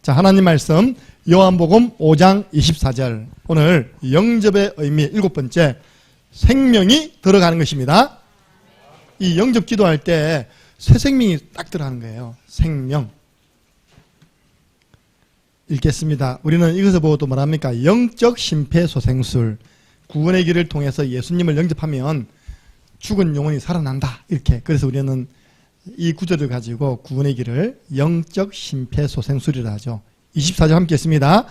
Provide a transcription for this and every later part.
자, 하나님 말씀 요한복음 5장 24절. 오늘 영접의 의미 7번째, 생명이 들어가는 것입니다. 이 영접 기도할 때 새 생명이 딱 들어가는 거예요. 생명. 읽겠습니다. 우리는 이것을 보고 또 뭐랍니까? 영적 심폐소생술. 구원의 길을 통해서 예수님을 영접하면 죽은 영혼이 살아난다. 이렇게. 그래서 우리는 이 구절을 가지고 구원의 길을 영적 심폐소생술이라 하죠. 24절 함께 했습니다.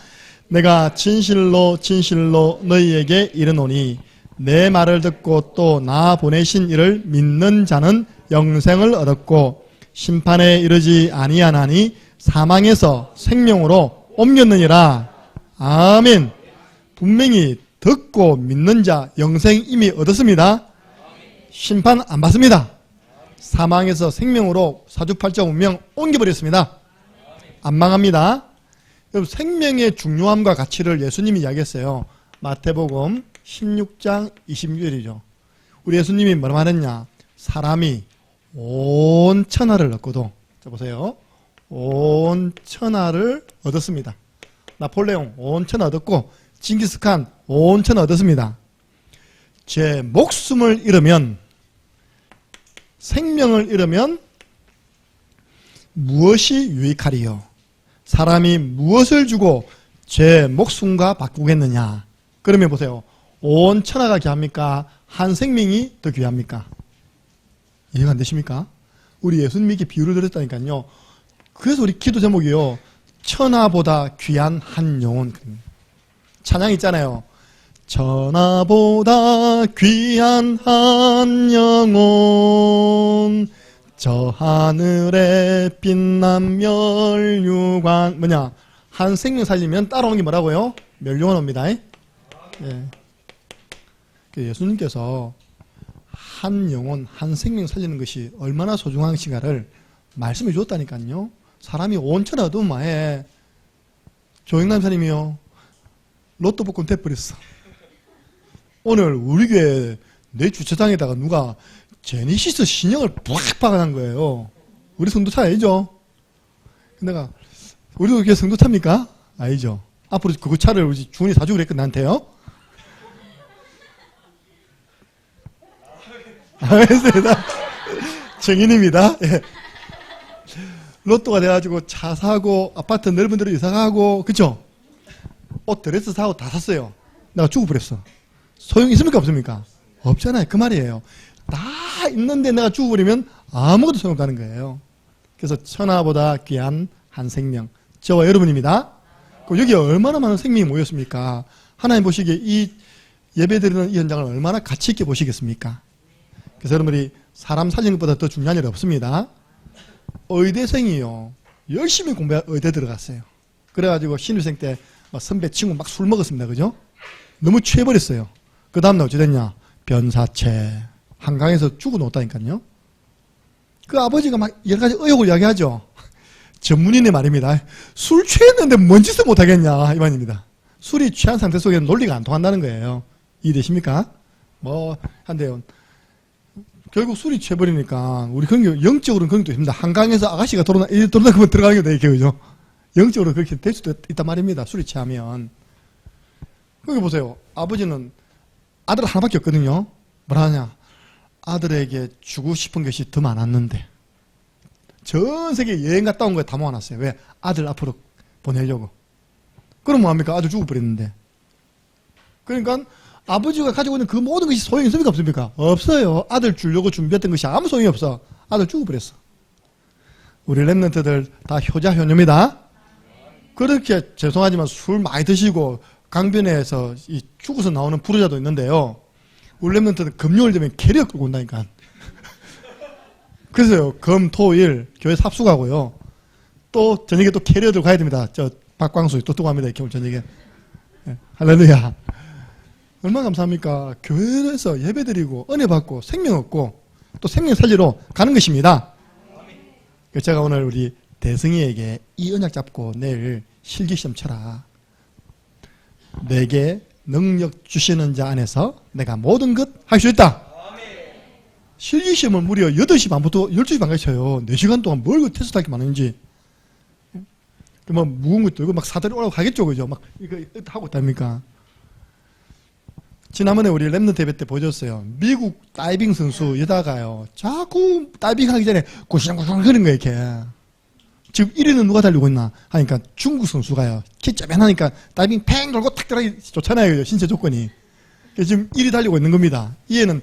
내가 진실로 진실로 너희에게 이르노니 내 말을 듣고 또 나 보내신 이를 믿는 자는 영생을 얻었고 심판에 이르지 아니하나니 사망에서 생명으로 옮겼느니라. 아멘. 분명히 듣고 믿는 자 영생 이미 얻었습니다. 심판 안 받습니다. 사망에서 생명으로 사주팔자 운명 옮겨버렸습니다. 안 망합니다. 여러분, 생명의 중요함과 가치를 예수님이 이야기했어요. 마태복음 16장 26절이죠. 우리 예수님이 뭐라 말했냐? 사람이 온 천하를 얻고도, 자 보세요, 온 천하를 얻었습니다. 나폴레옹 온 천하 얻었고 징기스칸 온 천하 얻었습니다. 제 목숨을 잃으면, 생명을 잃으면 무엇이 유익하리요? 사람이 무엇을 주고 제 목숨과 바꾸겠느냐? 그러면 보세요. 온 천하가 귀합니까? 한 생명이 더 귀합니까? 이해가 안 되십니까? 우리 예수님이 이렇게 비유를 드렸다니까요. 그래서 우리 기도 제목이요, 천하보다 귀한 한 영혼. 찬양 있잖아요. 천하보다 귀한 한 영혼, 저 하늘에 빛난 멸류관. 뭐냐? 한 생명 살리면 따라오는 게 뭐라고요? 멸류관 옵니다. 예. 예수님께서 한 영혼, 한 생명 살리는 것이 얼마나 소중한 시간을 말씀해 주었다니까요. 사람이 온천하 얻으면 뭐해? 조영남 사님이요, 로또 복권 돼버렸어. 오늘 우리 교회 내 주차장에다가 누가 제니시스 신형을 팍 박아놓은 거예요. 우리 성도 차 아니죠? 내가, 우리도 교회 성도 차입니까? 아니죠. 앞으로 그 차를 우리 주원이 사주고 그랬거든, 나한테요. 알겠습니다. 정인입니다. 예. 로또가 돼가지고 차 사고 아파트 넓은 데로 이사 가고, 그쵸? 옷 드레스 사고 다 샀어요. 내가 죽어버렸어. 소용 있습니까 없습니까? 없잖아요. 그 말이에요. 다 있는데 내가 죽어버리면 아무것도 소용없다는 거예요. 그래서 천하보다 귀한 한 생명, 저와 여러분입니다. 여기 얼마나 많은 생명이 모였습니까? 하나님 보시기에 이 예배드리는 이 현장을 얼마나 가치 있게 보시겠습니까? 그래서 여러분들이 사람 살리는 것보다 더 중요한 일이 없습니다. 의대생이요, 열심히 공부해 의대 들어갔어요. 그래가지고 신입생 때 선배 친구 막 술 먹었습니다. 그죠? 너무 취해버렸어요. 그 다음날 어찌 됐냐? 변사체, 한강에서 죽어놓았다니까요. 그 아버지가 막 여러 가지 의혹을 이야기하죠. 전문인의 말입니다. 술 취했는데 뭔 짓을 못하겠냐, 이 말입니다. 술이 취한 상태 속에는 논리가 안 통한다는 거예요. 이해되십니까? 한데요, 결국 술이 취해버리니까 우리 영적으로는 그런 것도 있습니다. 한강에서 아가씨가 돌아다니면 들어가는 게 되게, 그죠? 영적으로 그렇게 될 수도 있단 말입니다. 술이 취하면. 거기 보세요. 아버지는 아들 하나밖에 없거든요. 뭐라 하냐? 아들에게 주고 싶은 것이 더 많았는데 전 세계 여행 갔다 온 거에 다 모아놨어요. 왜? 아들 앞으로 보내려고. 그럼 뭐합니까? 아들 죽어버렸는데. 그러니까 아버지가 가지고 있는 그 모든 것이 소용이 있습니까 없습니까? 없어요. 아들 주려고 준비했던 것이 아무 소용이 없어. 아들 죽어버렸어. 우리 랩런트들 다 효자 효녀입니다. 그렇게 죄송하지만 술 많이 드시고 강변에서 이 죽어서 나오는 부르자도 있는데요. 우리 랩런트는 금요일 되면 캐리어 끌고 온다니까. 그래서요, 금, 토, 일 교회 삽수가고요. 또 저녁에 또 캐리어 들고 가야 됩니다. 저 박광수 또 갑니다. 이렇게 오늘 저녁에. 네, 할렐루야. 얼마나 감사합니까? 교회에서 예배드리고 은혜 받고 생명 얻고 또 생명 살리러 가는 것입니다. 그래서 제가 오늘 우리 대승이에게 이 언약 잡고 내일 실기시험 쳐라. 내게 능력 주시는 자 안에서 내가 모든 것 할 수 있다. 실기시험을 무려 8시 반부터 12시 반까지 쳐요. 4시간 동안 뭘 테스트 할 게 많은지. 뭐 무거운 것도 이거 막 사다리 올라가고 가겠죠, 그죠? 막 이거 하고 있답니까? 지난번에 우리 랩넌트 대회 때 보여줬어요. 미국 다이빙 선수 여자가요, 자꾸 다이빙 하기 전에 고시렁고시렁 거리는 거예요, 이렇게. 지금 1위는 누가 달리고 있나 하니까 중국 선수가요, 키 쪼맨하니까 다이빙 팽 돌고 탁 들어가기 좋잖아요, 그죠? 신체 조건이. 지금 1위 달리고 있는 겁니다. 이 애는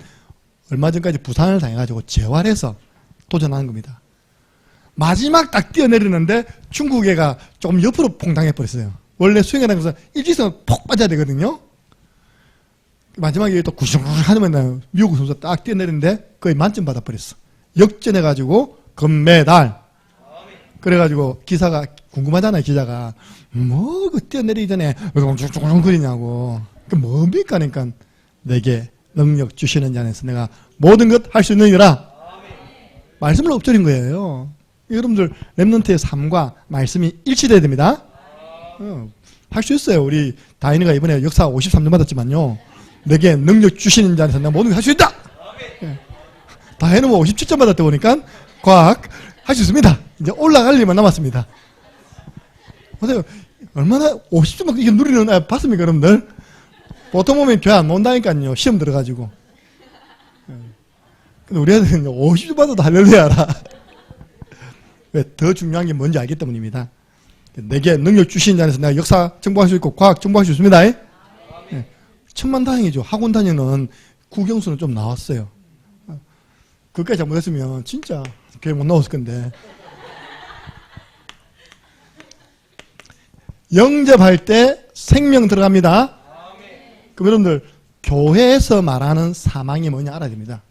얼마 전까지 부상을 당해가지고 재활해서 도전하는 겁니다. 마지막 딱 뛰어내리는데 중국 애가 조금 옆으로 퐁당해버렸어요. 원래 수영이라는 것은 일직선으로 폭 빠져야 되거든요. 마지막에 또 구시렁구시 하면 미국 선수가 딱 뛰어내리는데 거의 만점 받아버렸어. 역전해가지고 금메달. 그래가지고 기사가 궁금하잖아요, 기자가. 뭐, 그 뛰어내리기 전에 쭉 거리냐고. 그 뭡니까? 그러니까 내게 능력 주시는 자 안에서 내가 모든 것 할 수 있느니라. 말씀을 엎드린 거예요. 여러분들 랩넌트의 삶과 말씀이 일치돼야 됩니다. 할 수 있어요. 우리 다인이가 이번에 역사 53점 받았지만요, 내게 능력 주시는 자 안에서 내가 모든 걸 할 수 있다. 다인은 뭐 57점 받았다 보니까 과학 할 수 있습니다. 이제 올라갈 일만 남았습니다. 보세요. 얼마나 50점 이게 누리는 애 봤습니까, 여러분들? 보통 보면 교회 안 온다니까요. 시험 들어가지고. 근데 우리 애들은 50점 받아도 할렐루야라. 왜? 더 중요한 게 뭔지 알기 때문입니다. 내게 능력 주신 자에서 내가 역사 정보할 수 있고 과학 정보할 수 있습니다. 천만다행이죠. 학원 다니는 국영수는 좀 나왔어요. 그것까지 잘못했으면 진짜 교회 못 나왔을 건데. 영접할 때 생명 들어갑니다. 그럼 여러분들 교회에서 말하는 사망이 뭐냐 알아야 됩니다.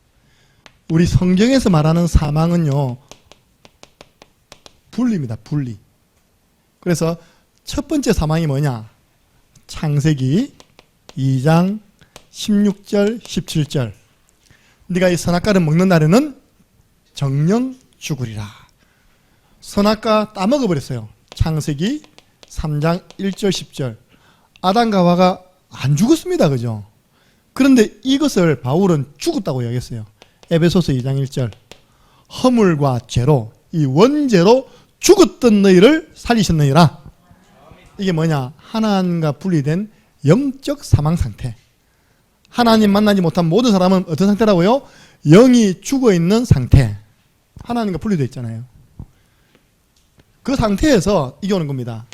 우리 성경에서 말하는 사망은요, 분리입니다. 분리. 그래서 첫 번째 사망이 뭐냐? 창세기 2장 16절 17절. 네가 이 선악과를 먹는 날에는 정령 죽으리라. 선악과 따먹어버렸어요. 창세기 3장 1절 10절. 아담과 하와가 안 죽었습니다. 그죠? 그런데 이것을 바울은 죽었다고 이야기했어요. 에베소서 2장 1절. 허물과 죄로, 이 원죄로 죽었던 너희를 살리셨느니라. 이게 뭐냐? 하나님과 분리된 영적 사망 상태. 하나님 만나지 못한 모든 사람은 어떤 상태라고요? 영이 죽어있는 상태. 하나님과 분리되어 있잖아요. 그 상태에서 이게 오는 겁니다.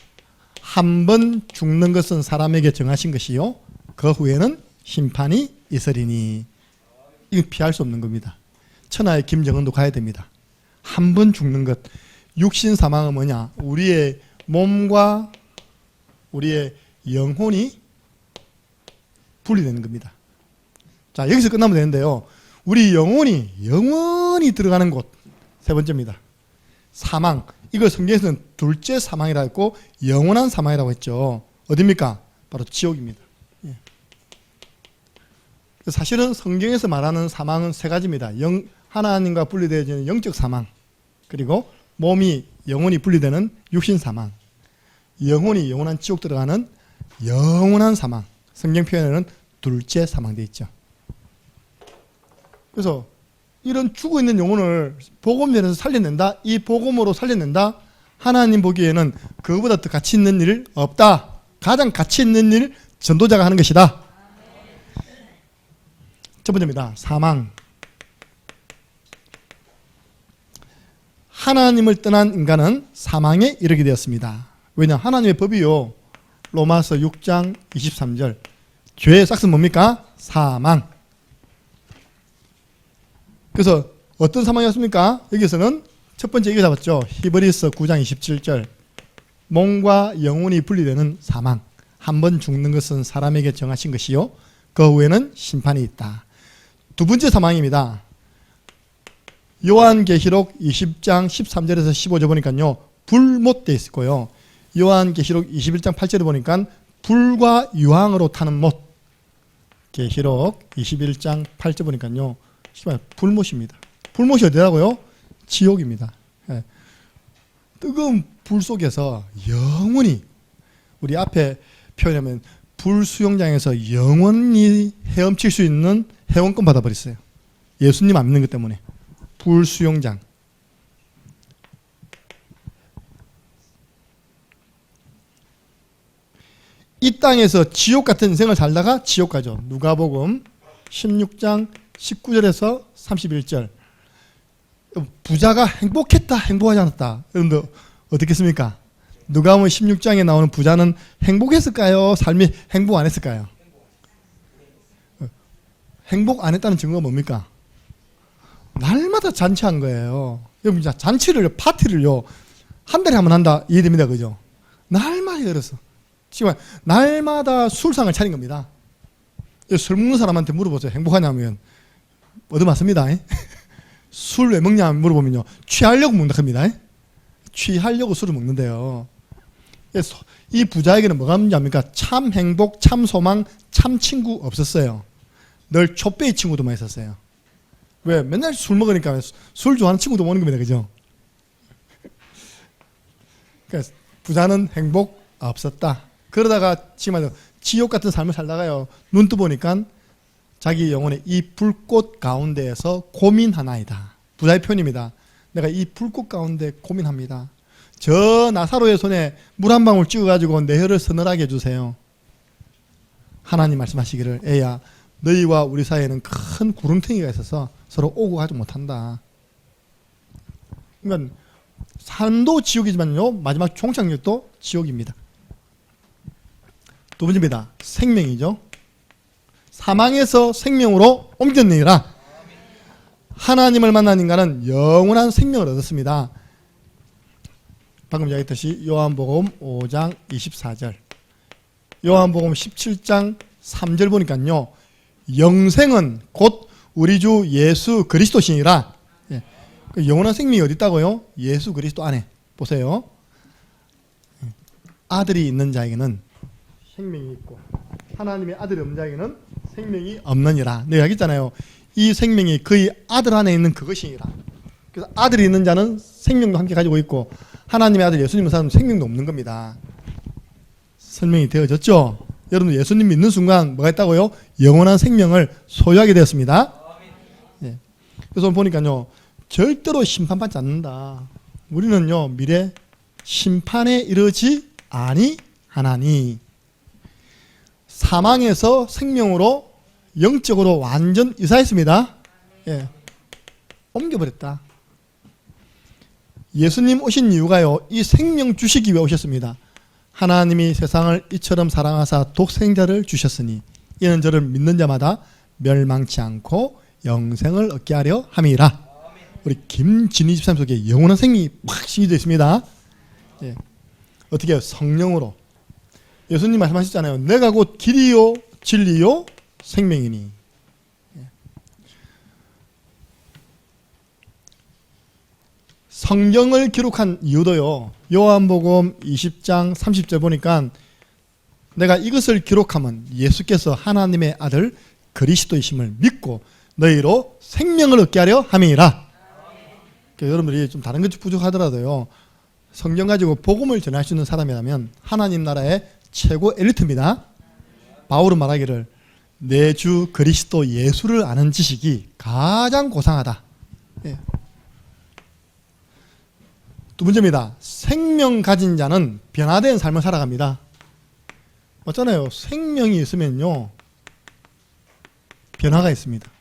한 번 죽는 것은 사람에게 정하신 것이요, 그 후에는 심판이 있으리니. 이건 피할 수 없는 겁니다. 천하의 김정은도 가야 됩니다. 한 번 죽는 것. 육신 사망은 뭐냐? 우리의 몸과 우리의 영혼이 분리되는 겁니다. 자, 여기서 끝나면 되는데요, 우리 영혼이 들어가는 곳, 세 번째입니다. 사망. 이걸 성경에서는 둘째 사망이라고 했고 영원한 사망이라고 했죠. 어디입니까? 바로 지옥입니다. 예. 사실은 성경에서 말하는 사망은 세 가지입니다. 하나님과 분리되어지는 영적 사망, 그리고 몸이 영혼이 분리되는 육신 사망, 영혼이 영원한 지옥 들어가는 영원한 사망. 성경 표현에는 둘째 사망되어 있죠. 그래서 이런 죽어있는 영혼을 복음전에서 살려낸다, 이 복음으로 살려낸다. 하나님 보기에는 그거보다 더 가치 있는 일 없다. 가장 가치 있는 일 전도자가 하는 것이다. 첫 번째입니다. 사망. 하나님을 떠난 인간은 사망에 이르게 되었습니다. 왜냐? 하나님의 법이요, 로마서 6장 23절. 죄의 싹은 뭡니까? 사망. 그래서 어떤 사망이었습니까? 여기서는 첫 번째 이거 잡았죠. 히브리서 9장 27절. 몸과 영혼이 분리되는 사망. 한 번 죽는 것은 사람에게 정하신 것이요, 그 후에는 심판이 있다. 두 번째 사망입니다. 요한계시록 20장 13절에서 15절 보니까요, 불못 되어 있고요. 요한계시록 21장 8절에 보니까 불과 유황으로 타는 못. 계시록 21장 8절 보니까요, 불못입니다. 불못이 어디라고요? 지옥입니다. 예. 뜨거운 불 속에서 영원히, 우리 앞에 표현하면 불수영장에서 영원히 헤엄칠 수 있는 회원권 받아버렸어요. 예수님 안 믿는 것 때문에. 불수영장. 이 땅에서 지옥 같은 인생을 살다가 지옥 가죠. 누가복음 16장 19절에서 31절. 부자가 행복했다, 행복하지 않았다. 여러분들 어떻겠습니까? 누가복음 16장에 나오는 부자는 행복했을까요? 삶이 행복 안 했을까요? 행복 안 했다는 증거가 뭡니까? 날마다 잔치한 거예요. 여러분 진짜 잔치를, 파티를요, 한 달에 한 번 한다 이해됩니다, 그죠? 날마다 열었어. 지금 날마다 술상을 차린 겁니다. 술 먹는 사람한테 물어보세요. 행복하냐면 얻어맞습니다. 술 왜 먹냐 물어보면요, 취하려고 먹는다 합니다. 취하려고 술을 먹는데요. 이 부자에게는 뭐가 문제입니까? 참 행복, 참 소망, 참 친구 없었어요. 늘 촛배의 친구도만 있었어요. 왜? 맨날 술 먹으니까 술 좋아하는 친구도 오는 겁니다. 그죠? 그러니까 부자는 행복 없었다. 그러다가 지금 지옥 같은 삶을 살다가요, 눈 떠보니까 자기 영혼의 이 불꽃 가운데에서 고민하나이다. 부자의 표현입니다. 내가 이 불꽃 가운데 고민합니다. 저 나사로의 손에 물 한 방울 찍어가지고 내 혀를 서늘하게 해주세요. 하나님 말씀하시기를, 애야, 너희와 우리 사이에는 큰 구렁텅이가 있어서 서로 오고 가지 못한다. 그러니까 삶도 지옥이지만요, 마지막 종착역도 지옥입니다. 두 번째입니다. 생명이죠. 사망에서 생명으로 옮겼느니라. 하나님을 만난 인간은 영원한 생명을 얻었습니다. 방금 이야기했듯이 요한복음 5장 24절, 요한복음 17장 3절 보니까요, 영생은 곧 우리 주 예수 그리스도시니라. 영원한 생명이 어디 있다고요? 예수 그리스도 안에. 보세요. 아들이 있는 자에게는 생명이 있고 하나님의 아들이 없는 자에게는 생명이 없느니라. 내가 얘기했잖아요. 이 생명이 그의 아들 안에 있는 그것이니라. 그래서 아들이 있는 자는 생명도 함께 가지고 있고 하나님의 아들 예수님을 사는 생명도 없는 겁니다. 설명이 되어졌죠? 여러분 예수님 믿는 순간 뭐가 있다고요? 영원한 생명을 소유하게 되었습니다. 네. 그래서 보니까요, 절대로 심판받지 않는다. 우리는요, 미래 심판에 이르지 아니하나니. 사망에서 생명으로 영적으로 완전 이사했습니다. 예. 옮겨버렸다. 예수님 오신 이유가요, 이 생명 주시기 위해 오셨습니다. 하나님이 세상을 이처럼 사랑하사 독생자를 주셨으니 이는 저를 믿는 자마다 멸망치 않고 영생을 얻게 하려 함이라. 우리 김진희 집사님 속에 영원한 생명이 팍 심겨져 있습니다. 예. 어떻게 해요? 성령으로. 예수님 말씀하셨잖아요. 내가 곧 길이요 진리요 생명이니. 예. 성경을 기록한 이유도요, 요한복음 20장 30절 보니까 내가 이것을 기록하면 예수께서 하나님의 아들 그리스도이심을 믿고 너희로 생명을 얻게 하려 함이니라. 그러니까 여러분들이 좀 다른 것이 부족하더라도요, 성경 가지고 복음을 전할 수 있는 사람이라면 하나님 나라의 최고 엘리트입니다. 바울은 말하기를 내 주 그리스도 예수를 아는 지식이 가장 고상하다. 예. 두 번째입니다. 생명 가진 자는 변화된 삶을 살아갑니다. 맞잖아요. 생명이 있으면요, 변화가 있습니다.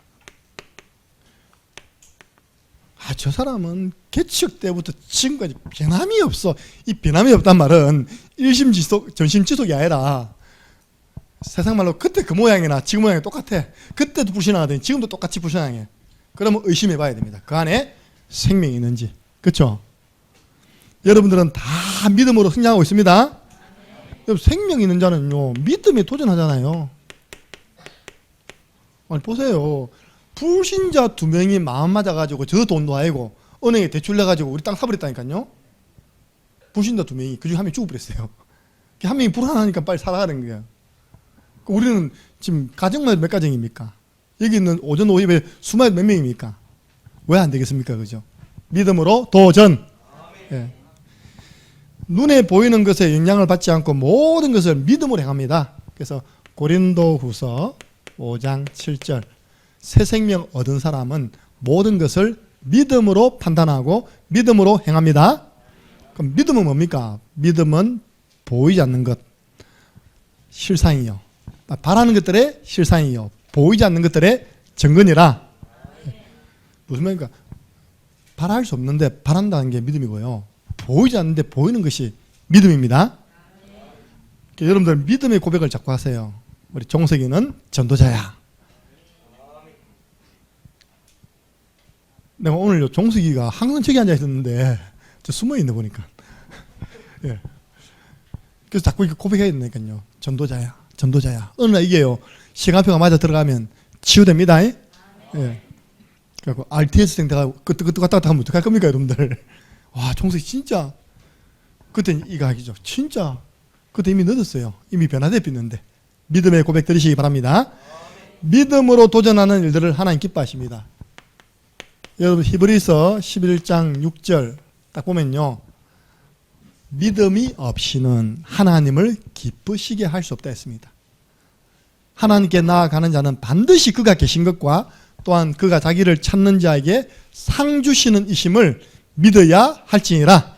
저 사람은 개척 때부터 지금까지 변함이 없어. 이 변함이 없단 말은 일심지속, 전심지속이 아니라 세상 말로 그때 그 모양이나 지금 모양이 똑같아. 그때도 불신하더니 지금도 똑같이 불신하게. 그러면 의심해 봐야 됩니다. 그 안에 생명이 있는지. 그렇죠? 여러분들은 다 믿음으로 승리하고 있습니다. 생명 있는 자는요, 믿음에 도전하잖아요. 아니 보세요. 불신자 2명이 마음 맞아가지고 저 돈도 아니고 은행에 대출 내가지고 우리 땅 사버렸다니까요. 불신자 2명이 그중에 한 명이 죽어버렸어요. 한 명이 불안하니까 빨리 살아가는 거예요. 우리는 지금 가정만 몇 가정입니까? 여기 있는 오전 오입에 수만 몇 명입니까? 왜 안 되겠습니까? 그죠? 믿음으로 도전. 예. 눈에 보이는 것에 영향을 받지 않고 모든 것을 믿음으로 행합니다. 그래서 고린도후서 5장 7절, 새 생명 얻은 사람은 모든 것을 믿음으로 판단하고 믿음으로 행합니다. 그럼 믿음은 뭡니까? 믿음은 보이지 않는 것. 실상이요. 바라는 것들의 실상이요. 보이지 않는 것들의 증거니라. 무슨 말입니까? 바랄 수 없는데 바란다는 게 믿음이고요. 보이지 않는데 보이는 것이 믿음입니다. 여러분들 믿음의 고백을 자꾸 하세요. 우리 종석이는 전도자야. 내가 오늘 종석이가 항상 저기 앉아 있었는데 저 숨어 있는 보니까. 예. 그래서 자꾸 이렇게 고백해야 된다니까요. 전도자야, 전도자야. 어느 날 이게요. 시간표가 맞아 들어가면 치유됩니다. 예. 그래갖고 RTS 생태가 끄떡끄떡 왔다 갔다 하면 어떡할 겁니까, 여러분들? 와, 종석이 진짜 그때 이거 하기죠. 진짜 그때 이미 늦었어요. 이미 변화됐는데 믿음의 고백 들으시기 바랍니다. 믿음으로 도전하는 일들을 하나님 기뻐하십니다. 여러분 히브리서 11장 6절 딱 보면요. 믿음이 없이는 하나님을 기쁘시게 할 수 없다 했습니다. 하나님께 나아가는 자는 반드시 그가 계신 것과 또한 그가 자기를 찾는 자에게 상 주시는 이심을 믿어야 할지니라.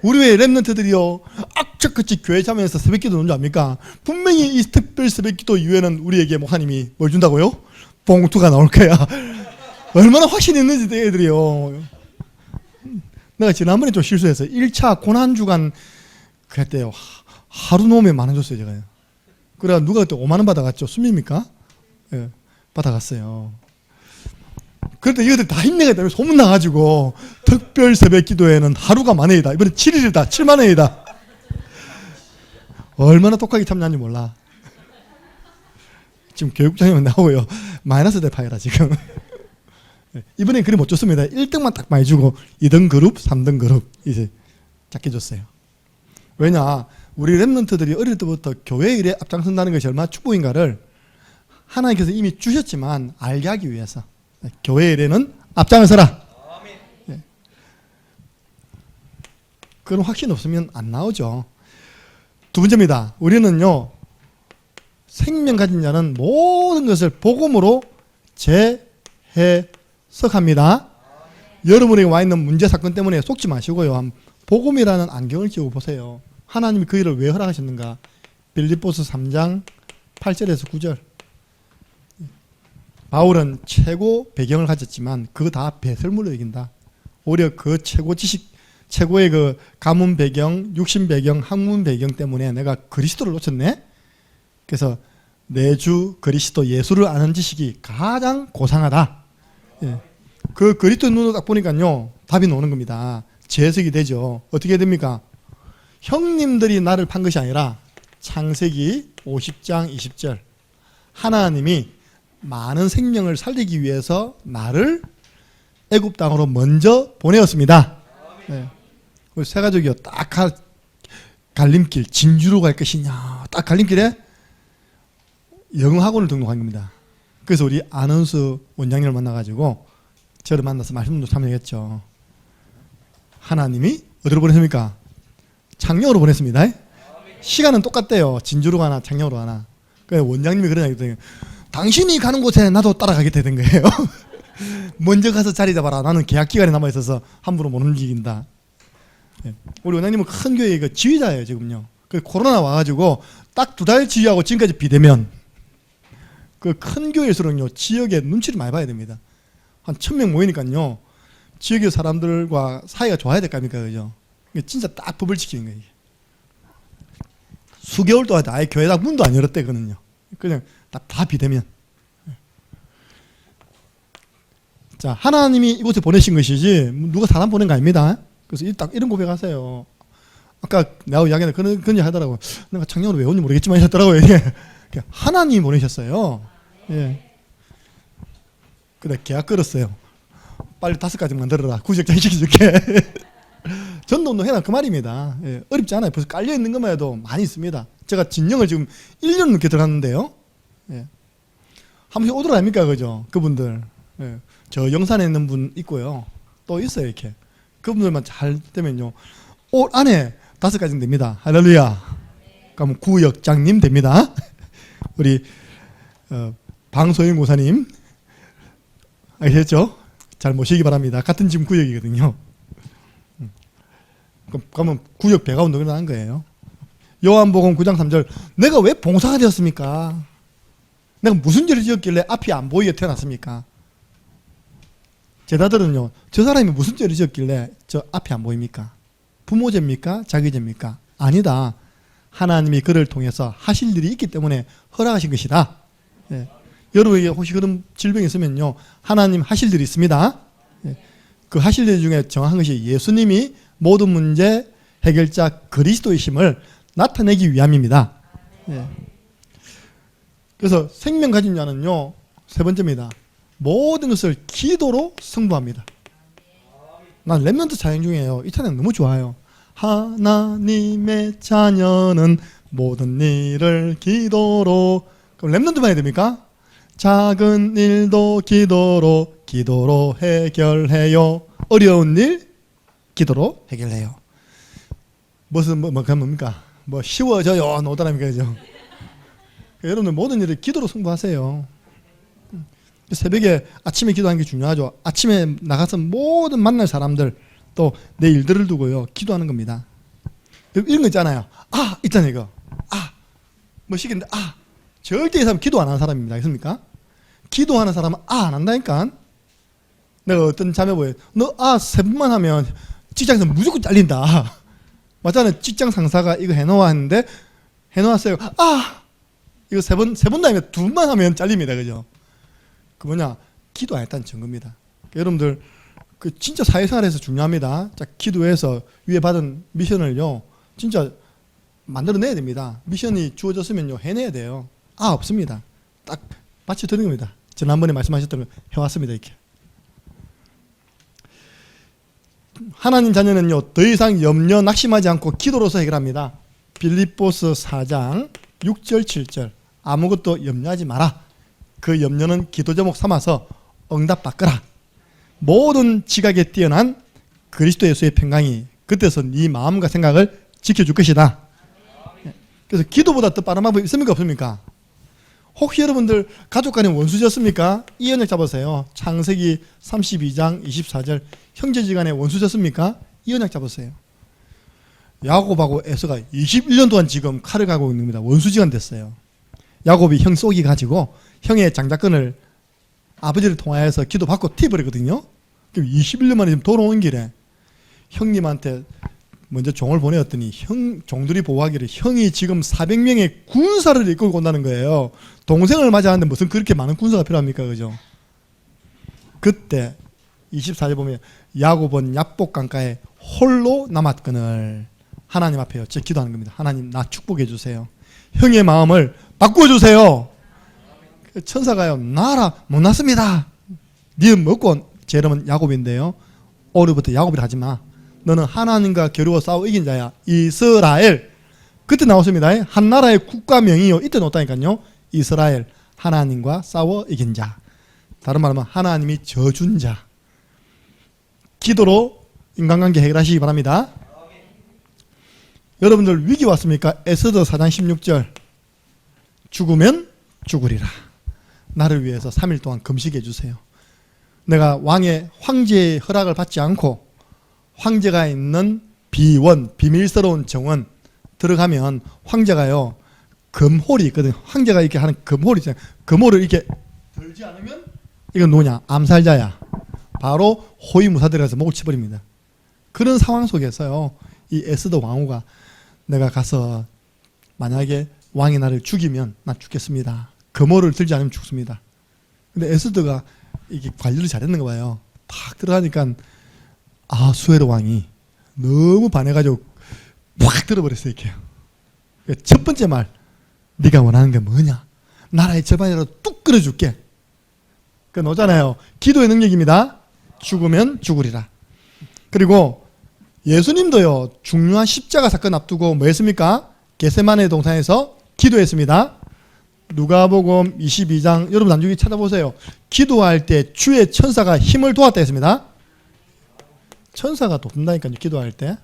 우리 왜 랩런트들이요 악착같이 교회 참여해서 새벽기도 놓은 줄 압니까? 분명히 이 특별 새벽기도 이후에는 우리에게 목사님이 뭘 준다고요? 봉투가 나올 거야. 얼마나 확신이 있는지 애들이요. 내가 지난번에 좀 실수해서 1차 고난주간 그랬대요. 하루 놓으면 10,000원 줬어요 제가. 그래 누가 그때 50,000원 받아갔죠. 숨입니까? 예, 받아갔어요. 그런데 이것들 다 힘내겠다 소문 나가지고 특별 새벽 기도회는 하루가 10,000원이다. 이번에 7일이다. 70,000원이다. 얼마나 똑하게 참여하는지 몰라. 지금 교육장에만 나오고요. 마이너스 대파이라 지금. 이번엔 그리 못 줬습니다. 1등만 딱 많이 주고 2등 그룹, 3등 그룹 이제 작게 줬어요. 왜냐? 우리 랩런트들이 어릴 때부터 교회 일에 앞장선다는 것이 얼마나 축복인가를 하나님께서 이미 주셨지만 알게 하기 위해서 교회 일에는 앞장을 서라. 네. 그런 확신 없으면 안 나오죠. 두 번째입니다. 우리는요 생명 가진 자는 모든 것을 복음으로 재해석합니다. 여러분에게 와 있는 문제 사건 때문에 속지 마시고요. 복음이라는 안경을 끼고 보세요. 하나님이 그 일을 왜 허락하셨는가? 빌립보서 3장 8절에서 9절. 바울은 최고 배경을 가졌지만 그거 다 배설물로 여긴다. 오히려 그 최고 지식, 최고의 그 가문 배경, 육신 배경, 학문 배경 때문에 내가 그리스도를 놓쳤네? 그래서 내 주 그리스도 예수를 아는 지식이 가장 고상하다. 예. 그 그리스도 눈으로 딱 보니까요 답이 나오는 겁니다. 재해석이 되죠. 어떻게 됩니까? 형님들이 나를 판 것이 아니라 창세기 50장 20절 하나님이 많은 생명을 살리기 위해서 나를 애굽 땅으로 먼저 보내었습니다. 네. 세 가족이요 딱 갈림길 진주로 갈 것이냐 딱 갈림길에 영어학원을 등록한 겁니다. 그래서 우리 안은수 원장님을 만나가지고 저를 만나서 말씀도 참여했죠. 하나님이 어디로 보냈습니까? 창녕으로 보냈습니다. 시간은 똑같대요. 진주로 가나 창녕으로 가나. 그래서 원장님이 그런 얘기 했더니 당신이 가는 곳에 나도 따라가게 되는 거예요. 먼저 가서 자리 잡아라. 나는 계약 기간에 남아있어서 함부로 못 움직인다. 우리 원장님은 큰 교회의 그 지휘자예요 지금요. 그 코로나 와가지고 딱 2달 지휘하고 지금까지 비대면. 그 큰 교회일수록요 지역에 눈치를 많이 봐야 됩니다. 한 1,000명 모이니까요 지역의 사람들과 사이가 좋아야 될 거 아닙니까, 그죠? 진짜 딱 법을 지키는 거예요. 수개월 동안 아예 교회다 문도 안 열었대거든요. 그냥 다 비대면. 자, 하나님이 이곳에 보내신 것이지 누가 사람 보낸 거 아닙니다. 그래서 딱 이런 고백하세요. 아까 내가 이야기는 그런 얘기 하더라고요. 내가 작년으로 왜 온지 모르겠지만 하더라고요. 하나님이 보내셨어요. 예. 근데 계약 걸었어요. 빨리 5가지 만들어라. 구직장 시켜줄게. 전도운동 해라 그 말입니다. 예. 어렵지 않아요. 벌써 깔려있는 것만 해도 많이 있습니다. 제가 진영을 지금 1년 넘게 들어갔는데요. 예. 한 번씩 오더라 아닙니까 그죠? 그분들. 예. 저 영산에 있는 분 있고요. 또 있어요 이렇게. 그분들만 잘 되면요. 올 안에 5가지는 됩니다. 할렐루야. 그럼 구역장님 됩니다. 우리 방소영 모사님 아시겠죠? 잘 모시기 바랍니다. 같은 지금 구역이거든요. 그러면 구역 배가 운동이 나는 거예요. 요한복음 9장 3절. 내가 왜 봉사가 되었습니까? 내가 무슨 죄를 지었길래 앞이 안 보이게 태어났습니까? 제자들은요, 저 사람이 무슨 죄를 지었길래 저 앞이 안 보입니까? 부모 죄입니까? 자기 죄입니까? 아니다. 하나님이 그를 통해서 하실 일이 있기 때문에 허락하신 것이다. 예. 여러분에게 혹시 그런 질병이 있으면요, 하나님 하실 일이 있습니다. 예. 그 하실 일 중에 정확한 것이 예수님이 모든 문제 해결자 그리스도이심을 나타내기 위함입니다. 예. 그래서 생명 가진 자는요, 세 번째입니다. 모든 것을 기도로 승부합니다. 난 랩런트 찬양 중이에요. 이 찬양 너무 좋아요. 하나님의 자녀는 모든 일을 기도로. 그럼 랩런트만 해야 됩니까? 작은 일도 기도로 해결해요. 어려운 일 기도로 해결해요. 무슨 뭡니까? 뭐 쉬워져요. 노다람이니까 그죠? 여러분들 모든 일을 기도로 승부하세요. 새벽에 아침에 기도하는 게 중요하죠. 아침에 나가서 모든 만날 사람들 또 내 일들을 두고요 기도하는 겁니다. 이런 거 있잖아요. 있잖아요 이거. 뭐 시키는데 절대 이 사람 기도 안 하는 사람입니다. 알겠습니까? 기도하는 사람은 안 한다니까. 내가 어떤 자매 보여요. 너 3번만 하면 직장에서 무조건 잘린다. 맞잖아요. 직장 상사가 이거 해놓아 했는데 해놓았어요. 이거 세 번 다음에 2번만 하면 잘립니다. 그죠? 그 뭐냐? 기도 안 했다는 증거입니다. 그러니까 여러분들 그 진짜 사회생활에서 중요합니다. 자, 기도해서 위에 받은 미션을요 진짜 만들어내야 됩니다. 미션이 주어졌으면요 해내야 돼요. 없습니다. 딱 맞춰드리는 겁니다. 지난번에 말씀하셨던 거 해왔습니다. 이렇게. 하나님 자녀는요 더 이상 염려 낙심하지 않고 기도로서 해결합니다. 빌립보서 4장 6절 7절. 아무것도 염려하지 마라. 그 염려는 기도 제목 삼아서 응답받거라. 모든 지각에 뛰어난 그리스도 예수의 평강이 그때서 네 마음과 생각을 지켜줄 것이다. 그래서 기도보다 더 빠른 방법이 있습니까 없습니까? 혹시 여러분들 가족 간에 원수졌습니까? 이 언약 잡으세요. 창세기 32장 24절. 형제지간에 원수졌습니까? 이 언약 잡으세요. 야곱하고 에서가 21년 동안 지금 칼을 가고 있는 겁니다. 원수지간 됐어요. 야곱이 형 쏘기 가지고 형의 장자권을 아버지를 통하여서 기도받고 튀어버리거든요. 그럼 21년 만에 지금 돌아오는 길에 형님한테 먼저 종을 보내었더니 종들이 보호하기를 형이 지금 400명의 군사를 이끌고 온다는 거예요. 동생을 맞이하는데 무슨 그렇게 많은 군사가 필요합니까? 그죠? 그때 24절 보면 야곱은 야복 강가에 홀로 남았거늘 하나님 앞에 어째 기도하는 겁니다. 하나님 나 축복해 주세요. 형의 마음을 바꿔주세요. 천사가요 나라 못 났습니다. 니는 먹고 제 이름은 야곱인데요. 오늘부터 야곱이라 하지 마. 너는 하나님과 겨루어 싸워 이긴 자야. 이스라엘. 그때 나왔습니다. 한 나라의 국가명이요. 이때 나왔다니까요. 이스라엘. 하나님과 싸워 이긴 자. 다른 말하면 하나님이 져준 자. 기도로 인간관계 해결하시기 바랍니다. 여러분들 위기 왔습니까? 에스더 4장 16절. 죽으면 죽으리라. 나를 위해서 3일 동안 금식해 주세요. 내가 왕의 황제의 허락을 받지 않고 황제가 있는 비원, 비밀스러운 정원 들어가면 황제가요 금홀이 있거든요. 황제가 이렇게 하는 금홀이 있잖아요. 금홀을 이렇게 들지 않으면 이건 누구냐? 암살자야. 바로 호위무사들이 가서 목을 치버립니다. 그런 상황 속에서요 이 에스더 왕후가 내가 가서 만약에 왕이 나를 죽이면 난 죽겠습니다. 금호를 들지 않으면 죽습니다. 근데 에스더가 이게 관리를 잘했는가 봐요. 팍 들어가니까 수헤르 왕이 너무 반해가지고 확 들어버렸어요. 이렇게. 첫 번째 말, 네가 원하는 게 뭐냐? 나라의 절반이라도 뚝 끌어줄게. 그 나오잖아요. 기도의 능력입니다. 죽으면 죽으리라. 그리고 예수님도요 중요한 십자가 사건 앞두고 뭐 했습니까? 겟세마네 동산에서 기도했습니다. 누가복음 22장 여러분 나중에 찾아보세요. 기도할 때 주의 천사가 힘을 도왔다 했습니다. 천사가 돕는다니까요. 기도할 때.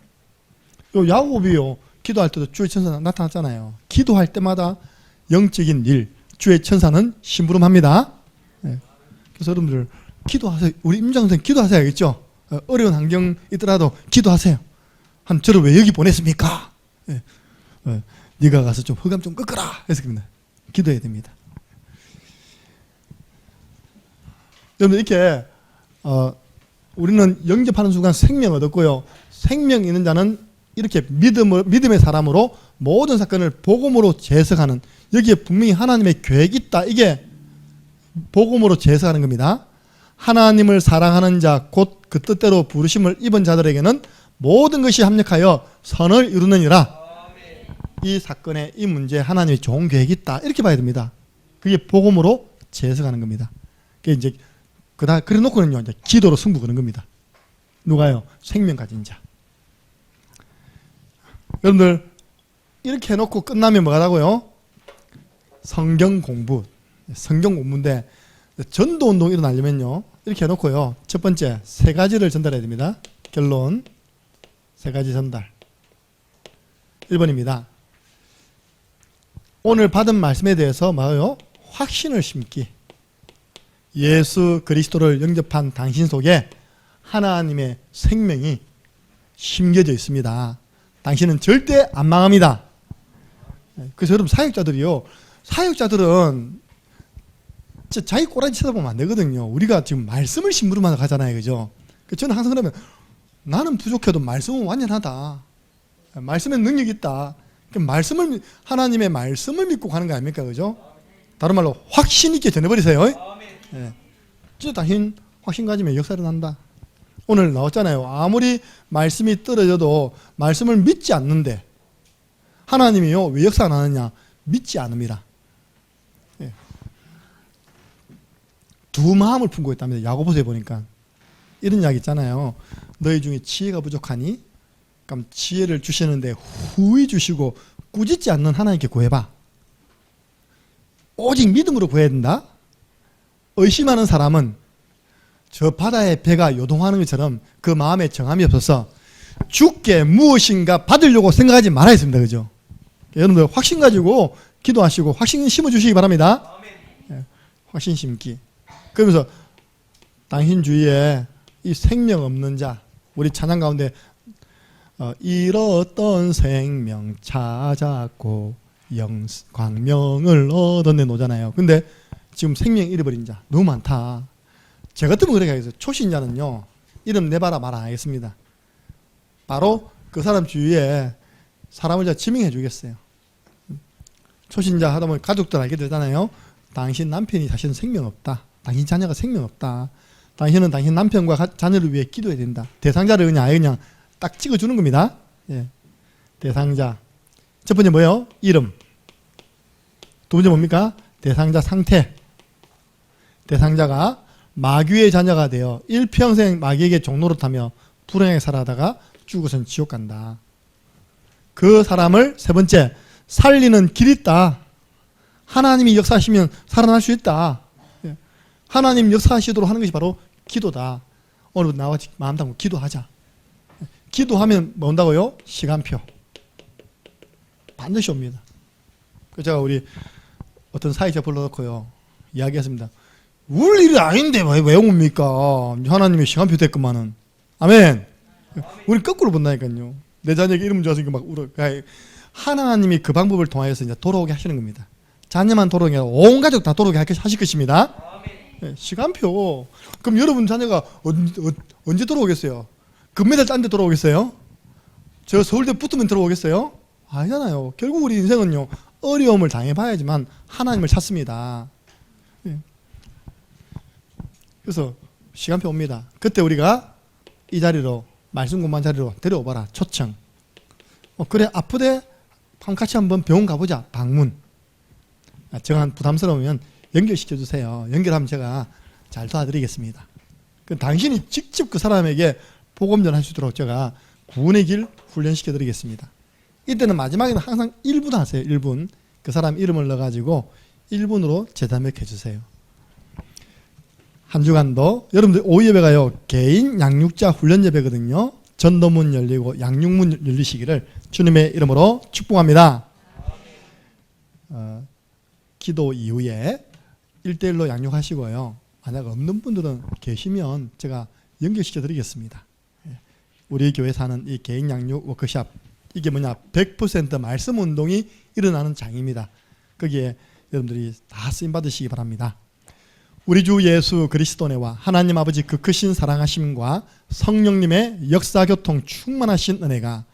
요 야곱이요 기도할 때도 주의 천사가 나타났잖아요. 기도할 때마다 영적인 일 주의 천사는 심부름합니다. 네. 그래서 여러분들 기도하세요. 우리 임장 선생님 기도하세요. 알겠죠? 어려운 환경 있더라도 기도하세요. 저를 왜 여기 보냈습니까? 네. 네가 가서 좀 흑암 좀 꺾어라 해서 그럽니다. 기도해야 됩니다. 여러분 이렇게 우리는 영접하는 순간 생명 얻었고요. 생명 있는 자는 이렇게 믿음의 사람으로 모든 사건을 복음으로 재해석하는, 여기에 분명히 하나님의 계획이 있다. 이게 복음으로 재해석하는 겁니다. 하나님을 사랑하는 자 곧 그 뜻대로 부르심을 입은 자들에게는 모든 것이 합력하여 선을 이루느니라. 이 사건에 이 문제에 하나님의 좋은 계획이 있다. 이렇게 봐야 됩니다. 그게 복음으로 재해석하는 겁니다. 그게 이제 그래 놓고는요, 이제 기도로 승부 거는 겁니다. 누가요? 생명 가진 자. 여러분들 이렇게 해놓고 끝나면 뭐라고요? 성경 공부인데 전도 운동 일어나려면요, 이렇게 해놓고요, 첫 번째 3가지를 전달해야 됩니다. 결론 3가지 전달. 1번입니다. 오늘 받은 말씀에 대해서 뭐예요? 확신을 심기. 예수 그리스도를 영접한 당신 속에 하나님의 생명이 심겨져 있습니다. 당신은 절대 안 망합니다. 그래서 여러분 사역자들은 자기 꼬라지 쳐다보면 안 되거든요. 우리가 지금 말씀을 심부름하러 가잖아요. 그죠? 저는 항상 그러면 나는 부족해도 말씀은 완전하다. 말씀에 능력이 있다. 하나님의 말씀을 믿고 가는 거 아닙니까? 그죠? 다른 말로 확신 있게 전해버리세요. 예. 진짜 당신 확신 가지면 역사를 난다. 오늘 나왔잖아요. 아무리 말씀이 떨어져도 말씀을 믿지 않는데 하나님이요, 왜 역사 안 하느냐? 믿지 않습니다. 예. 두 마음을 품고 있답니다. 야고보서에 보니까 이런 이야기 있잖아요. 너희 중에 지혜가 부족하니 그럼 지혜를 주시는데 후히 주시고 꾸짖지 않는 하나님께 구해봐. 오직 믿음으로 구해야 된다. 의심하는 사람은 저 바다의 배가 요동하는 것처럼 그 마음에 정함이 없어서 주께 무엇인가 받으려고 생각하지 말아야 했습니다. 그죠? 여러분들 확신 가지고 기도하시고 확신 심어주시기 바랍니다. 확신 심기. 그러면서 당신 주위에 이 생명 없는 자, 우리 찬양 가운데 잃었던 생명 찾았고 광명을 얻었네 노잖아요. 근데 지금 생명 잃어버린 자 너무 많다. 제 같으면 그렇게 하겠어요. 초신자는요, 이름 내봐라 말 안 하겠습니다. 바로 그 사람 주위에 사람을 제가 지명해 주겠어요. 초신자 하다 보면 가족들 알게 되잖아요. 당신 남편이 사실은 생명 없다. 당신 자녀가 생명 없다. 당신은 당신 남편과 자녀를 위해 기도해야 된다. 대상자를 그냥 딱 찍어주는 겁니다. 예. 대상자. 첫 번째 뭐예요? 이름. 두 번째 뭡니까? 대상자 상태. 대상자가 마귀의 자녀가 되어 일평생 마귀에게 종노릇하며 불행하게 살아다가 죽어서는 지옥 간다. 그 사람을 세 번째, 살리는 길이 있다. 하나님이 역사하시면 살아날 수 있다. 하나님 역사하시도록 하는 것이 바로 기도다. 오늘부터 나와 마음 담고 기도하자. 기도하면 뭐 온다고요? 시간표. 반드시 옵니다. 그래서 제가 우리 어떤 사회자 불러놓고요, 이야기했습니다. 울 일이 아닌데 왜 옵니까? 하나님의 시간표 됐구만은. 아멘. 우리 거꾸로 본다니까요. 내 자녀에게 이름 줘서 막 울어. 하나님이 그 방법을 통하여서 이제 돌아오게 하시는 겁니다. 자녀만 돌아오게 아니라 온 가족 다 돌아오게 하실 것입니다. 네, 시간표. 그럼 여러분 자녀가 언제 돌아오겠어요? 금메달 딴 데 돌아오겠어요? 저 서울대 붙으면 들어오겠어요? 아니잖아요. 결국 우리 인생은요, 어려움을 당해봐야지만 하나님을 찾습니다. 네. 그래서 시간표 옵니다. 그때 우리가 이 자리로, 말씀 공부한 자리로 데려오봐라. 초청. 그래, 아프대? 같이 한번 병원 가보자. 방문. 정한 부담스러우면 연결시켜주세요. 연결하면 제가 잘 도와드리겠습니다. 당신이 직접 그 사람에게 복음 전할 수 있도록 제가 구원의 길 훈련시켜드리겠습니다. 이때는 마지막에는 항상 1분 하세요. 1분. 그 사람 이름을 넣어가지고 1분으로 재담백 해주세요. 한 주간도 여러분들 오후 예배가요, 개인 양육자 훈련 예배거든요. 전도문 열리고 양육문 열리시기를 주님의 이름으로 축복합니다. 기도 이후에 1대1로 양육하시고요. 만약 없는 분들은 계시면 제가 연결시켜 드리겠습니다. 우리 교회 사는 이 개인 양육 워크숍, 이게 뭐냐, 100% 말씀 운동이 일어나는 장입니다. 거기에 여러분들이 다 쓰임 받으시기 바랍니다. 우리 주 예수 그리스도네와 하나님 아버지 그 크신 사랑하심과 성령님의 역사교통 충만하신 은혜가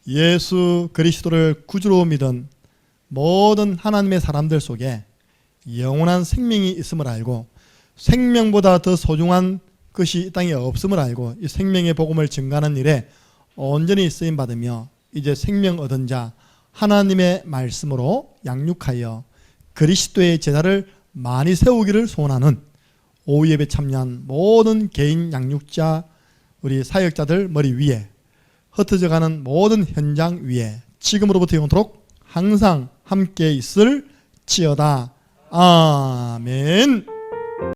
예수 그리스도를 구주로 믿은 모든 하나님의 사람들 속에 영원한 생명이 있음을 알고 생명보다 더 소중한 것이 이 땅에 없음을 알고 이 생명의 복음을 증가하는 일에 온전히 쓰임받으며 이제 생명 얻은 자 하나님의 말씀으로 양육하여 그리스도의 제자를 많이 세우기를 소원하는 오후 예배 참여한 모든 개인 양육자 우리 사역자들 머리 위에 흩어져가는 모든 현장 위에 지금으로부터 영원토록 항상 함께 있을지어다. 아멘.